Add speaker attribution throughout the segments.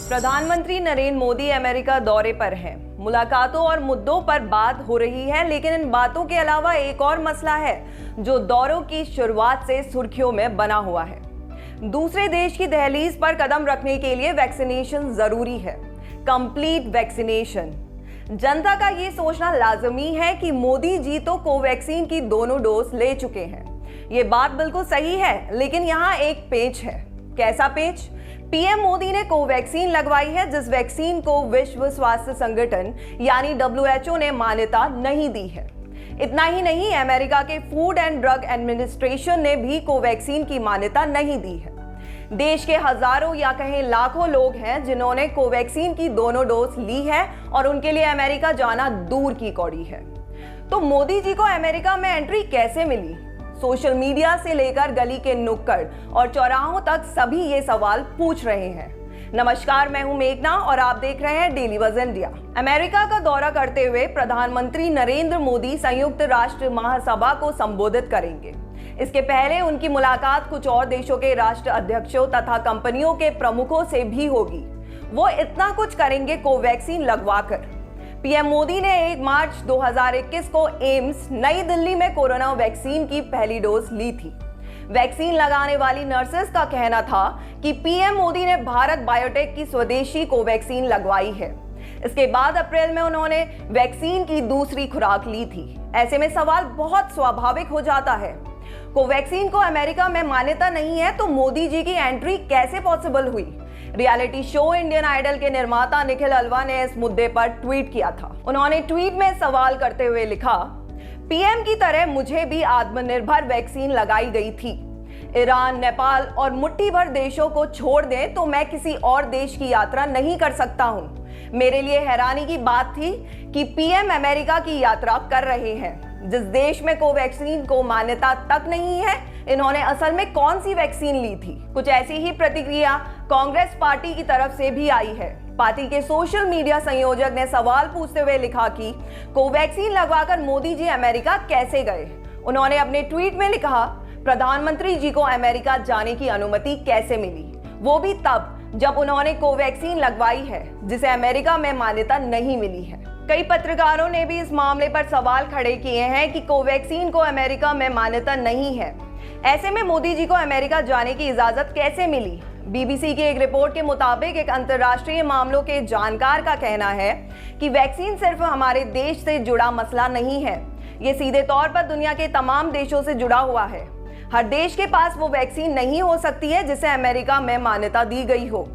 Speaker 1: प्रधानमंत्री नरेंद्र मोदी अमेरिका दौरे पर हैं। मुलाकातों और मुद्दों पर बात हो रही है, लेकिन इन बातों के अलावा एक और मसला है जो दौरों की शुरुआत से सुर्खियों में बना हुआ है। दूसरे देश की दहलीज पर कदम रखने के लिए वैक्सीनेशन जरूरी है, कंप्लीट वैक्सीनेशन। जनता का ये सोचना लाजमी है कि मोदी जी तो कोवैक्सीन की दोनों डोज ले चुके हैं। ये बात बिल्कुल सही है, लेकिन यहाँ एक पेच है। कैसा पेच? पीएम मोदी ने कोवैक्सीन लगवाई है, जिस वैक्सीन को विश्व स्वास्थ्य संगठन यानी WHO ने मान्यता नहीं दी है। इतना ही नहीं, अमेरिका के फूड एंड ड्रग एडमिनिस्ट्रेशन ने भी कोवैक्सीन की मान्यता नहीं दी है। देश के हजारों या कहें लाखों लोग हैं जिन्होंने कोवैक्सीन की दोनों डोज ली है और उनके लिए अमेरिका जाना दूर की कौड़ी है। तो मोदी जी को अमेरिका में एंट्री कैसे मिली? सोशल मीडिया से लेकर गली के नुक्कड़ और चौराहों तक सभी ये सवाल पूछ रहे हैं। नमस्कार, मैं हूं मेघना और आप देख रहे हैं डेली बज़ इंडिया। अमेरिका का दौरा करते हुए प्रधानमंत्री नरेंद्र मोदी संयुक्त राष्ट्र महासभा को संबोधित करेंगे। इसके पहले उनकी मुलाकात कुछ और देशों के राष्ट्र अध्यक्षों तथा कंपनियों के प्रमुखों से भी होगी। वो इतना कुछ करेंगे कोवैक्सीन लगवाकर। पीएम मोदी ने 1 मार्च 2021 को एम्स नई दिल्ली में कोरोना वैक्सीन की पहली डोज ली थी। वैक्सीन लगाने वाली नर्सेस का कहना था कि पीएम मोदी ने भारत बायोटेक की स्वदेशी कोवैक्सीन लगवाई है। इसके बाद अप्रैल में उन्होंने वैक्सीन की दूसरी खुराक ली थी। ऐसे में सवाल बहुत स्वाभाविक हो जाता है, कोवैक्सीन को अमेरिका में मान्यता नहीं है तो मोदी जी की एंट्री कैसे पॉसिबल हुई? रियलिटी शो इंडियन आइडल के निर्माता निखिल अल्वा ने इस मुद्दे पर ट्वीट किया था। उन्होंने ट्वीट में सवाल करते हुए लिखा, पीएम की तरह मुझे भी आत्मनिर्भर वैक्सीन लगाई गई थी। ईरान, नेपाल और मुट्ठी भर देशों को छोड़ दें तो मैं किसी और देश की यात्रा नहीं कर सकता हूं। मेरे लिए हैरानी की बात थी कि पीएम अमेरिका की यात्रा कर रहे हैं, जिस देश में कोवैक्सीन को मान्यता तक नहीं है। इन्होंने असल में कौन सी वैक्सीन ली थी? कुछ ऐसी ही प्रतिक्रिया कांग्रेस पार्टी की तरफ से भी आई है। पार्टी के सोशल मीडिया संयोजक ने सवाल पूछते हुए लिखा कि कोवैक्सीन लगवाकर मोदी जी अमेरिका कैसे गए? उन्होंने अपने ट्वीट में लिखा, प्रधानमंत्री जी को अमेरिका जाने की अनुमति कैसे मिली, वो भी तब जब उन्होंने कोवैक्सीन लगवाई है, जिसे अमेरिका में मान्यता नहीं मिली है। कई पत्रकारों ने भी इस मामले पर सवाल खड़े किए हैं कि कोवैक्सीन को अमेरिका में मान्यता नहीं है, ऐसे में मोदी जी को अमेरिका जाने की इजाजत कैसे मिली? बीबीसी की एक रिपोर्ट के मुताबिक एक अंतर्राष्ट्रीय मामलों के जानकार का कहना है कि वैक्सीन सिर्फ हमारे देश से जुड़ा मसला नहीं है, ये सीधे तौर पर दुनिया के तमाम देशों से जुड़ा हुआ है। हर देश के पास वो वैक्सीन नहीं हो सकती है जिसे अमेरिका में मान्यता दी गई हो।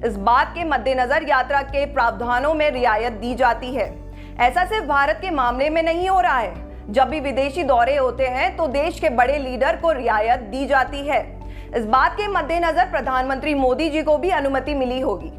Speaker 1: इस बात के मद्देनजर यात्रा के प्रावधानों में रियायत दी जाती है। ऐसा सिर्फ भारत के मामले में नहीं हो रहा है। जब भी विदेशी दौरे होते हैं तो देश के बड़े लीडर को रियायत दी जाती है। इस बात के मद्देनजर प्रधानमंत्री मोदी जी को भी अनुमति मिली होगी।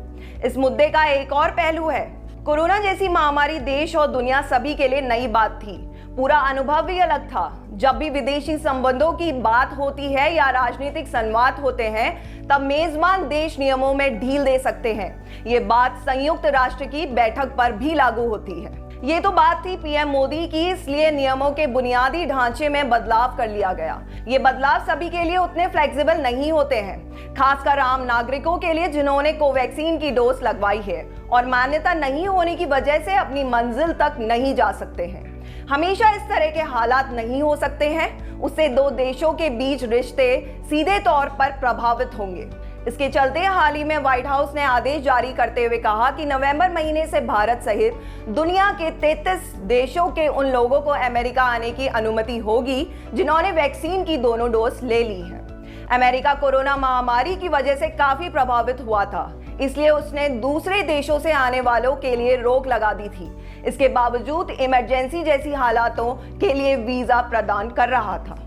Speaker 1: इस मुद्दे का एक और पहलू है, कोरोना जैसी महामारी देश और दुनिया सभी के लिए नई बात थी। पूरा अनुभव भी अलग था। जब भी विदेशी संबंधों की बात होती है या राजनीतिक संवाद होते हैं, तब मेजबान देश नियमों में ढील दे सकते हैं। ये बात संयुक्त राष्ट्र की बैठक पर भी लागू होती है। ये तो बात थी पीएम मोदी की, इसलिए नियमों के बुनियादी ढांचे में बदलाव कर लिया गया। ये बदलाव सभी के लिए उतने फ्लेक्सिबल नहीं होते हैं, खासकर आम नागरिकों के लिए जिन्होंने कोवैक्सीन की डोज लगवाई है और मान्यता नहीं होने की वजह से अपनी मंजिल तक नहीं जा सकते हैं। हमेशा इस तरह के हालात नहीं हो सकते हैं, उससे दो देशों के बीच रिश्ते सीधे तौर पर प्रभावित होंगे। इसके चलते हाल ही में व्हाइट हाउस ने आदेश जारी करते हुए कहा कि नवंबर महीने से भारत सहित दुनिया के 33 देशों के उन लोगों को अमेरिका आने की अनुमति होगी जिन्होंने वैक्सीन की दोनों डोज ले ली है। अमेरिका कोरोना महामारी की वजह से काफी प्रभावित हुआ था, इसलिए उसने दूसरे देशों से आने वालों के लिए रोक लगा दी थी। इसके बावजूद इमरजेंसी जैसी हालातों के लिए वीजा प्रदान कर रहा था।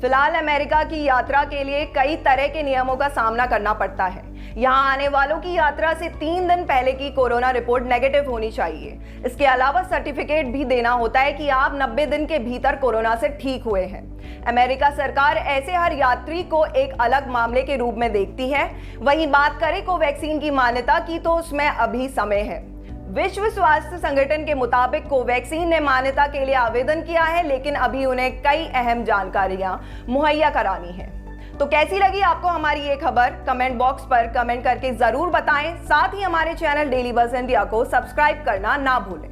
Speaker 1: फिलहाल अमेरिका की यात्रा के लिए कई तरह के नियमों का सामना करना पड़ता है। यहाँ आने वालों की यात्रा से 3 दिन पहले की कोरोना रिपोर्ट नेगेटिव होनी चाहिए। इसके अलावा सर्टिफिकेट भी देना होता है कि आप 90 दिन के भीतर कोरोना से ठीक हुए हैं। अमेरिका सरकार ऐसे हर यात्री को एक अलग मामले के रूप में देखती है। वहीं बात करें कोवैक्सीन की मान्यता की, तो उसमें अभी समय है। विश्व स्वास्थ्य संगठन के मुताबिक कोवैक्सीन ने मान्यता के लिए आवेदन किया है, लेकिन अभी उन्हें कई अहम जानकारियां मुहैया करानी है। तो कैसी लगी आपको हमारी ये खबर? कमेंट बॉक्स पर कमेंट करके जरूर बताएं। साथ ही हमारे चैनल डेली बज़ इंडिया को सब्सक्राइब करना ना भूलें।